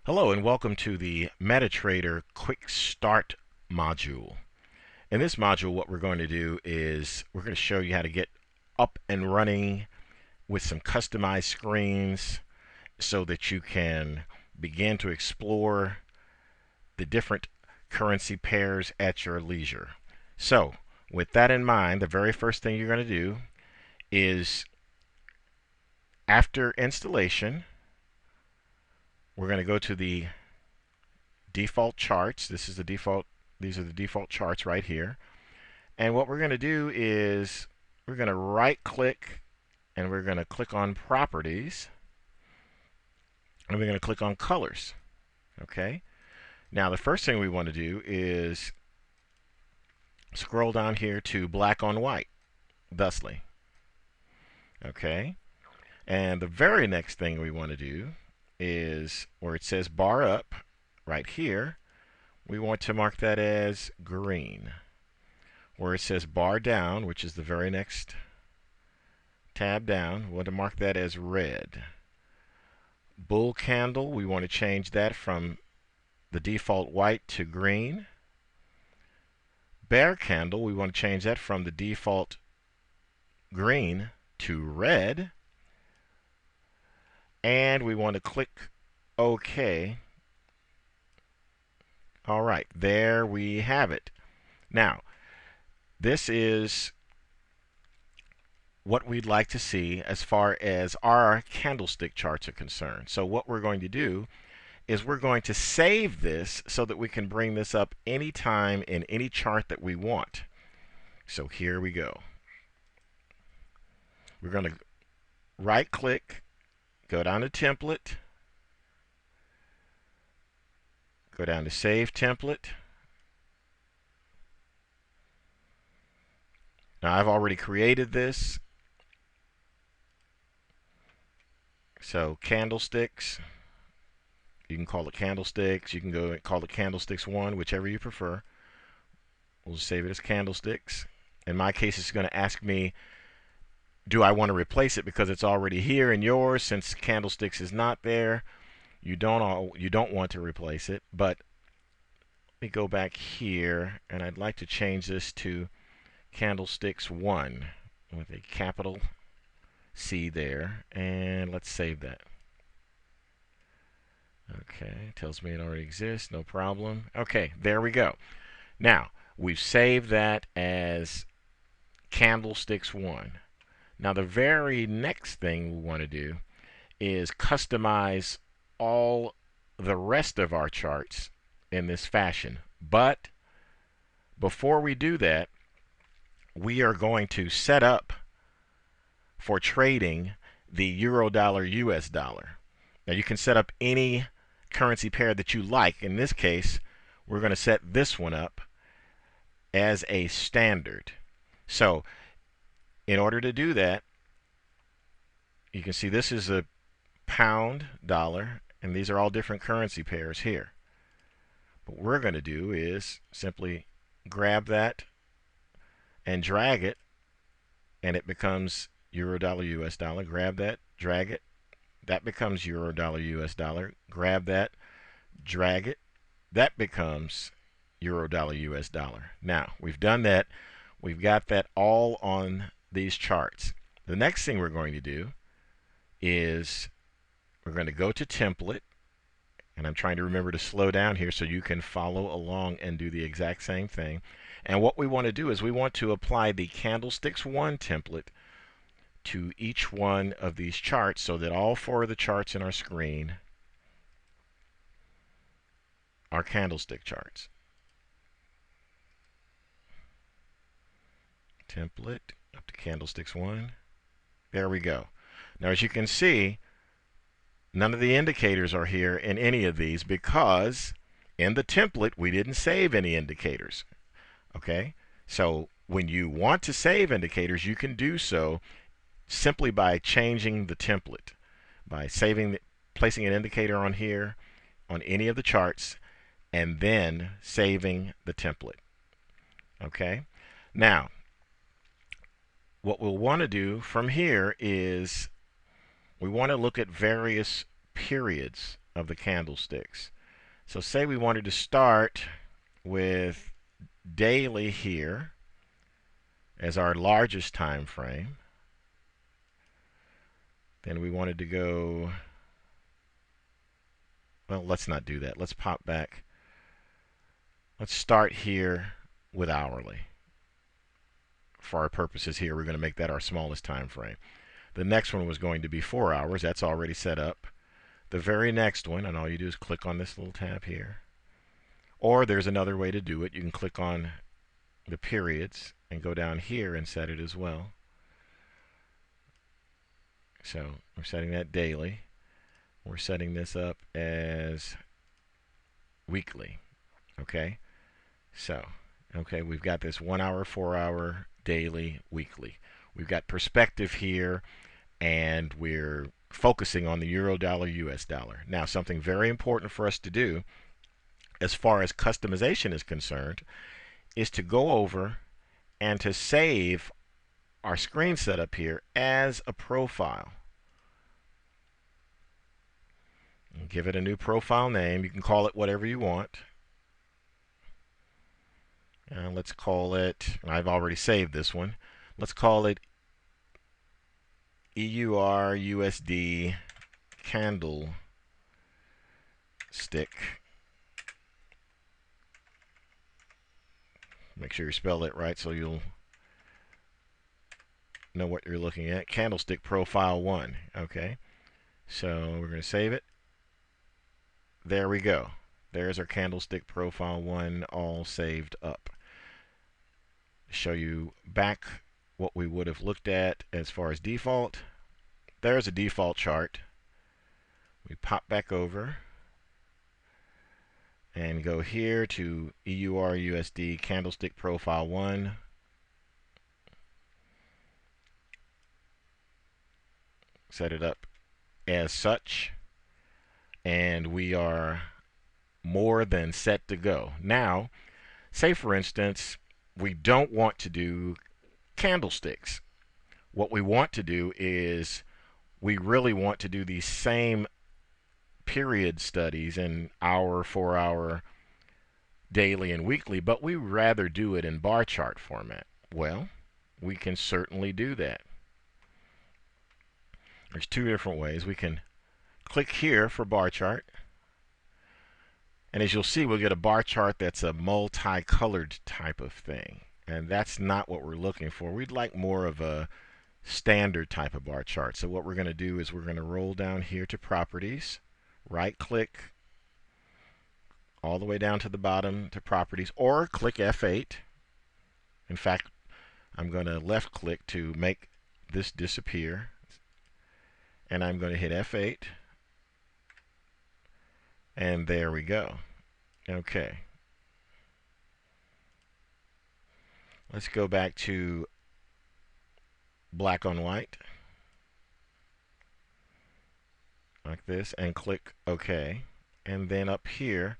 Hello and welcome to the MetaTrader Quick Start module. In this module, what we're going to do is we're going to show you how to get up and running with some customized screens so that you can begin to explore the different currency pairs at your leisure. So, with that in mind, the very first thing you're going to do is after installation, we're going to go to the default charts. These are the default charts right here. And what we're going to do is we're going to right click and we're going to click on properties and we're going to click on colors. Okay. Now the first thing we want to do is scroll down here to black on white, thusly. Okay. And the very next thing we want to do is where it says bar up right here, we want to mark that as green. Where it says bar down, which is the very next tab down, we want to mark that as red. Bull candle, we want to change that from the default white to green. Bear candle, we want to change that from the default green to red. And we want to click OK. All right, there we have it. Now, this is what we'd like to see as far as our candlestick charts are concerned. So what we're going to do is we're going to save this so that we can bring this up anytime in any chart that we want. So here we go. We're going to right click, go down to template, go down to save template. Now I've already created this. So candlesticks, you can call it candlesticks, you can go and call it candlesticks 1, whichever you prefer. We'll just save it as candlesticks. In my case, it's going to ask me, do I want to replace it because it's already here in yours? Since candlesticks is not there, you don't want to replace it. But let me go back here, and I'd like to change this to candlesticks 1 with a capital C there, and let's save that. Okay, tells me it already exists, no problem. Okay, there we go. Now, we've saved that as candlesticks 1. Now, the very next thing we want to do is customize all the rest of our charts in this fashion. But before we do that, we are going to set up for trading the euro dollar US dollar. Now you can set up any currency pair that you like. In this case, we're going to set this one up as a standard. So in order to do that, you can see this is a pound dollar, and these are all different currency pairs here. What we're going to do is simply grab that and drag it, and it becomes euro dollar US dollar. Grab that, drag it, that becomes euro dollar US dollar. Grab that, drag it, that becomes euro dollar US dollar. Now we've done that, we've got that all on these charts. The next thing we're going to do is we're going to go to template, and I'm trying to remember to slow down here so you can follow along and do the exact same thing. And what we want to do is we want to apply the candlesticks 1 template to each one of these charts so that all 4 of the charts in our screen are candlestick charts. Template up to candlesticks 1. There we go. Now as you can see, none of the indicators are here in any of these because in the template we didn't save any indicators. Okay? So when you want to save indicators, you can do so simply by changing the template, by placing an indicator on here on any of the charts and then saving the template. Okay? Now, what we'll want to do from here is we want to look at various periods of the candlesticks. So say we wanted to start with daily here as our largest time frame. Then we wanted to go, well, let's not do that. Let's pop back. Let's start here with hourly. For our purposes here, we're going to make that our smallest time frame. The next one was going to be 4 hours. That's already set up. The very next one, and all you do is click on this little tab here. Or there's another way to do it. You can click on the periods and go down here and set it as well. So we're setting that daily. We're setting this up as weekly. Okay? So, okay, we've got this 1 hour, 4 hour, daily, weekly. We've got perspective here, and we're focusing on the euro dollar, US dollar. Now, something very important for us to do as far as customization is concerned is to go over and to save our screen setup here as a profile. And give it a new profile name. You can call it whatever you want. Let's call it, I've already saved this one. Let's call it EUR USD candlestick. Make sure you spell it right so you'll know what you're looking at. Candlestick profile 1. Okay. So we're going to save it. There we go. There's our candlestick profile 1 all saved up. Show you back what we would have looked at as far as default. There's a default chart. We pop back over and go here to EUR USD candlestick profile 1. Set it up as such, and we are more than set to go. Now, say for instance, we don't want to do candlesticks. What we want to do is we really want to do these same period studies in hour, 4 hour, daily, and weekly, but we rather do it in bar chart format. Well, we can certainly do that. There's two different ways. We can click here for bar chart, and as you'll see, we'll get a bar chart that's a multicolored type of thing, and that's not what we're looking for. We'd like more of a standard type of bar chart. So what we're going to do is we're going to roll down here to properties, right click all the way down to the bottom to properties, or click F8. In fact, I'm going to left click to make this disappear, and I'm going to hit F8, and there we go. Okay, let's go back to black on white like this and click OK, and then up here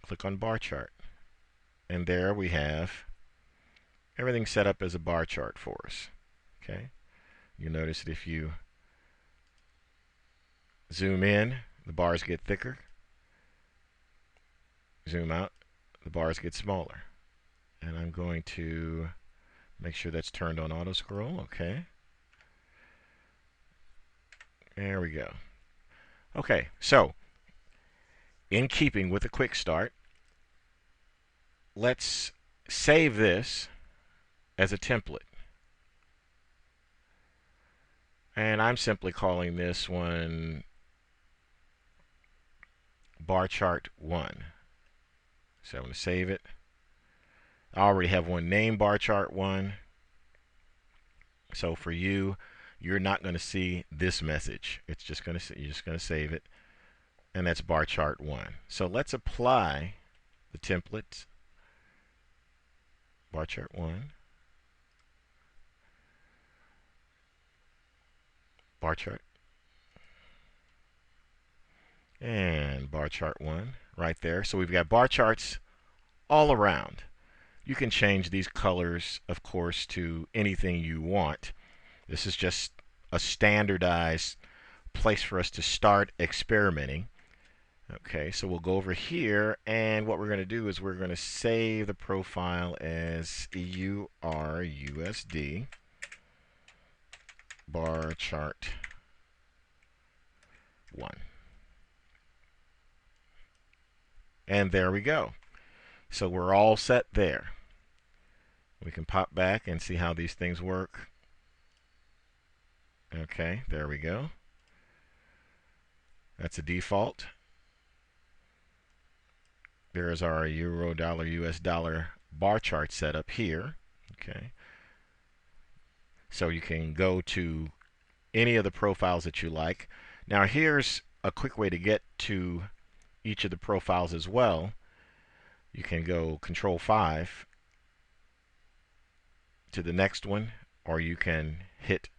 click on bar chart, and there we have everything set up as a bar chart for us. Okay, you notice that if you zoom in, the bars get thicker. Zoom out, the bars get smaller. And I'm going to make sure that's turned on auto scroll. Okay, there we go. Okay, so in keeping with a quick start, let's save this as a template. And I'm simply calling this one bar chart 1. So I'm going to save it. I already have one named bar chart 1. So for you, you're not going to see this message. It's just going to, you're just going to save it, and that's bar chart 1. So let's apply the templates. Bar chart 1. Bar chart. And bar chart 1 right there. So we've got bar charts all around. You can change these colors, of course, to anything you want. This is just a standardized place for us to start experimenting. Okay, so we'll go over here, and what we're going to do is we're going to save the profile as EURUSD bar chart 1. And there we go. So we're all set there. We can pop back and see how these things work. Okay, there we go. That's a default. There's our euro dollar US dollar bar chart setup here. Okay. So you can go to any of the profiles that you like. Now here's a quick way to get to each of the profiles as well. You can go Control 5 to the next one, or you can hit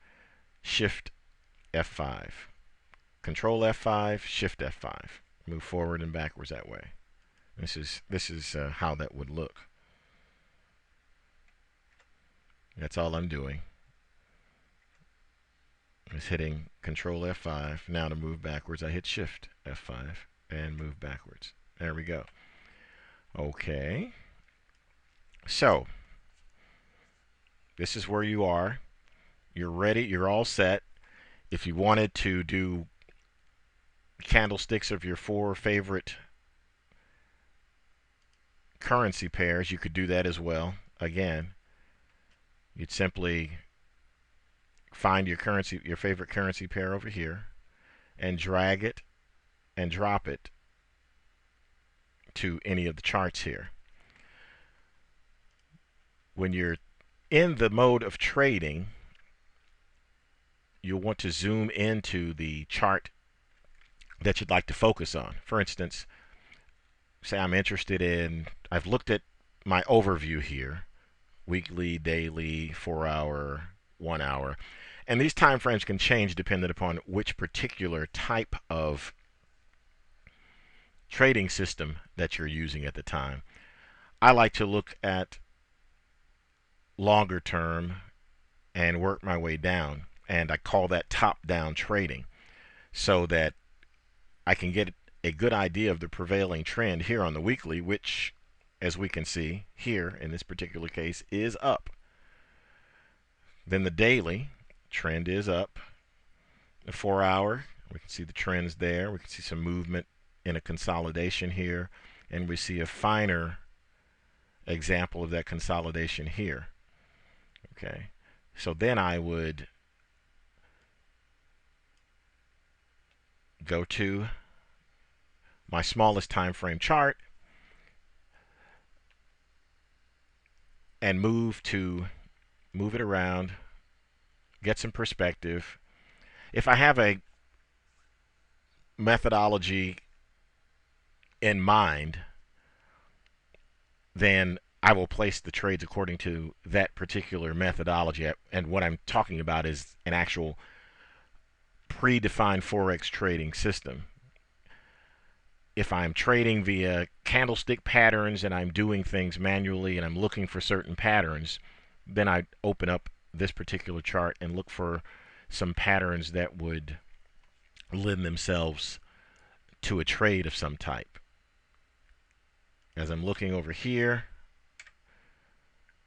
Shift F5. Control F5, Shift F5. Move forward and backwards that way. This is how that would look. That's all I'm doing. Is hitting Control F5. Now to move backwards, I hit Shift F5 and move backwards. There we go. Okay. So this is where you are. You're ready. You're all set. If you wanted to do candlesticks of your 4 favorite currency pairs, you could do that as well. Again, you'd simply find your favorite currency pair over here, and drag it and drop it to any of the charts here. When you're in the mode of trading, you'll want to zoom into the chart that you'd like to focus on. For instance, say I've looked at my overview here, weekly, daily, 4-hour, 1 hour. And these time frames can change depending upon which particular type of trading system that you're using at the time. I like to look at longer term and work my way down, and I call that top-down trading, so that I can get a good idea of the prevailing trend here on the weekly, which, as we can see here in this particular case, is up. Then the daily trend is up. The 4-hour, we can see the trends there. We can see some movement in a consolidation here, and we see a finer example of that consolidation here. Okay, so then I would go to my smallest time frame chart and move it around, get some perspective. If I have a methodology in mind, then I will place the trades according to that particular methodology. And what I'm talking about is an actual predefined Forex trading system. If I'm trading via candlestick patterns and I'm doing things manually and I'm looking for certain patterns, then I open up this particular chart and look for some patterns that would lend themselves to a trade of some type. As I'm looking over here,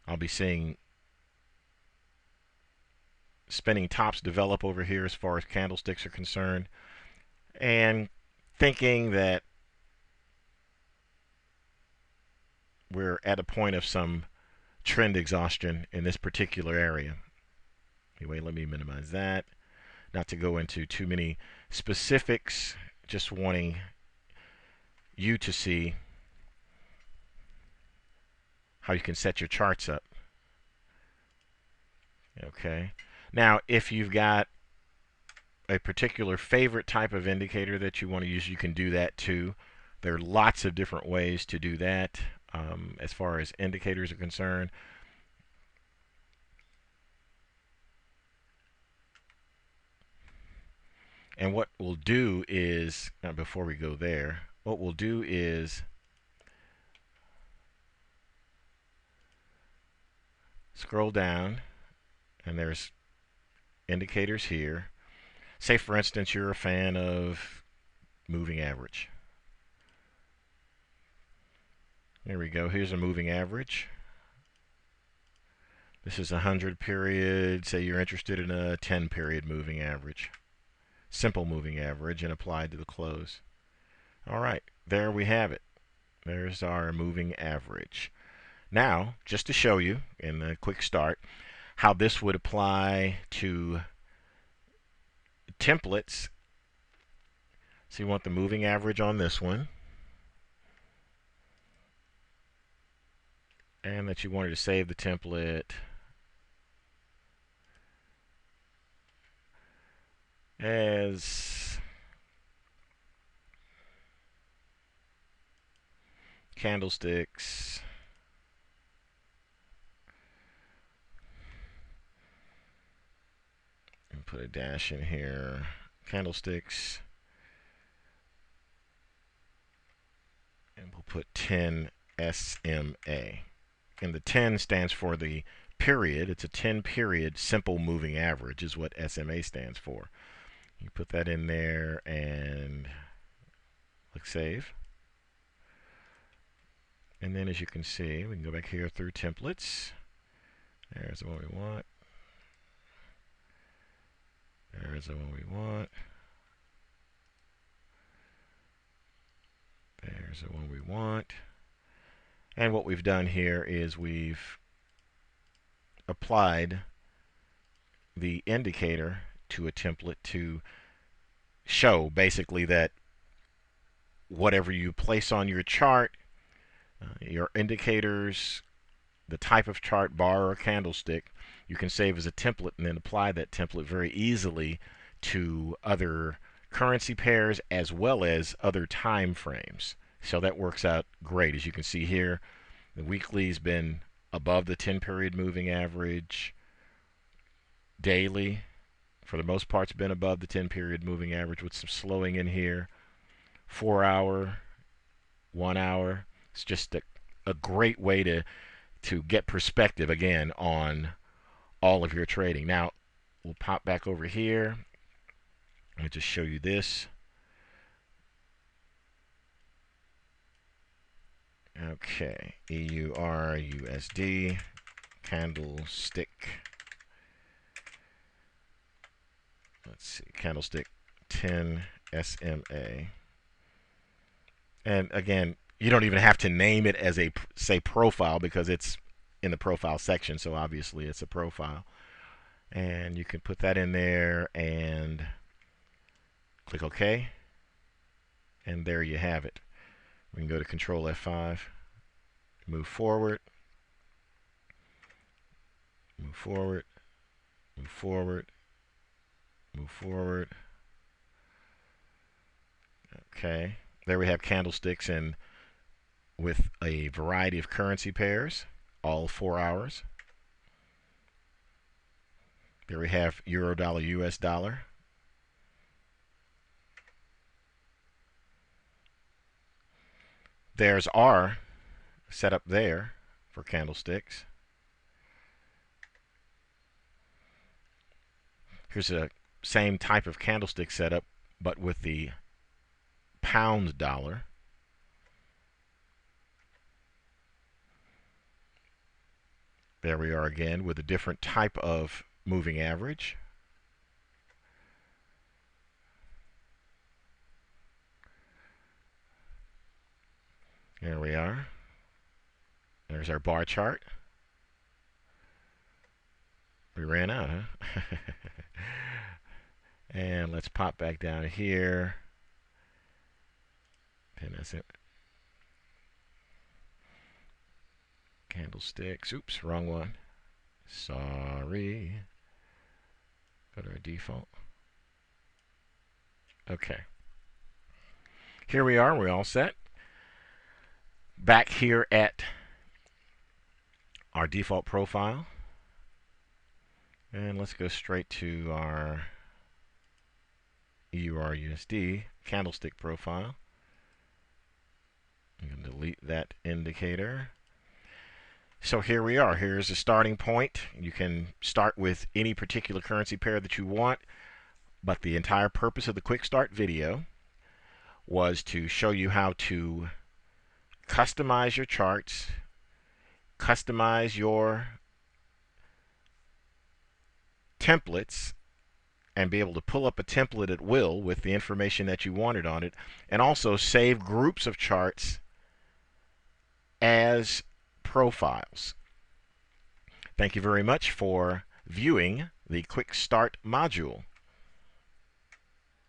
I'll be seeing spinning tops develop over here as far as candlesticks are concerned, and thinking that we're at a point of some trend exhaustion in this particular area. Anyway, let me minimize that. Not to go into too many specifics, just wanting you to see how you can set your charts up. Okay. Now, if you've got a particular favorite type of indicator that you want to use, you can do that too. There are lots of different ways to do that as far as indicators are concerned. And what we'll do is, before we go there, what we'll do is scroll down, and there's indicators here. Say, for instance, you're a fan of moving average. There we go. Here's a moving average. This is a 100 period. Say you're interested in a 10 period moving average. Simple moving average and applied to the close. All right, there we have it. There's our moving average. Now, just to show you in a quick start how this would apply to templates. So you want the moving average on this one. And that you wanted to save the template as candlesticks and put a dash in here. Candlesticks, and we'll put 10 SMA. And the 10 stands for the period. It's a 10 period simple moving average is what SMA stands for. You put that in there and click save. And then as you can see, we can go back here through templates. There's the one we want. There's the one we want. There's the one we want. And what we've done here is we've applied the indicator to a template to show basically that whatever you place on your chart, your indicators, the type of chart, bar or candlestick, you can save as a template and then apply that template very easily to other currency pairs as well as other time frames. So that works out great. As you can see here, the weekly's been above the 10 period moving average. Daily, for the most part, has been above the 10 period moving average with some slowing in here. 4 hour, 1 hour. It's just a great way to get perspective again on all of your trading. Now, we'll pop back over here. I'll just show you this. Okay, EUR USD candlestick. Let's see, candlestick 10 SMA. And again, you don't even have to name it as a, say, profile because it's in the profile section, so obviously it's a profile. And you can put that in there and click OK. And there you have it. We can go to Control F5, move forward, move forward, move forward, move forward. Okay, there we have candlesticks and with a variety of currency pairs, all 4 hours. There we have Euro dollar, US dollar. There's R set up there for candlesticks. Here's a same type of candlestick setup, but with the pound dollar. There we are again with a different type of moving average. There we are. There's our bar chart. We ran out, huh? And let's pop back down here. And that's it. Candlesticks. Oops, wrong one. Sorry. Go to our default. Okay. Here we are. We're all set. Back here at our default profile. And let's go straight to our EUR USD candlestick profile. I'm going to delete that indicator. So here we are. Here's a starting point. You can start with any particular currency pair that you want, but the entire purpose of the quick start video was to show you how to customize your charts, customize your templates, and be able to pull up a template at will with the information that you wanted on it, and also save groups of charts as profiles. Thank you very much for viewing the Quick Start module.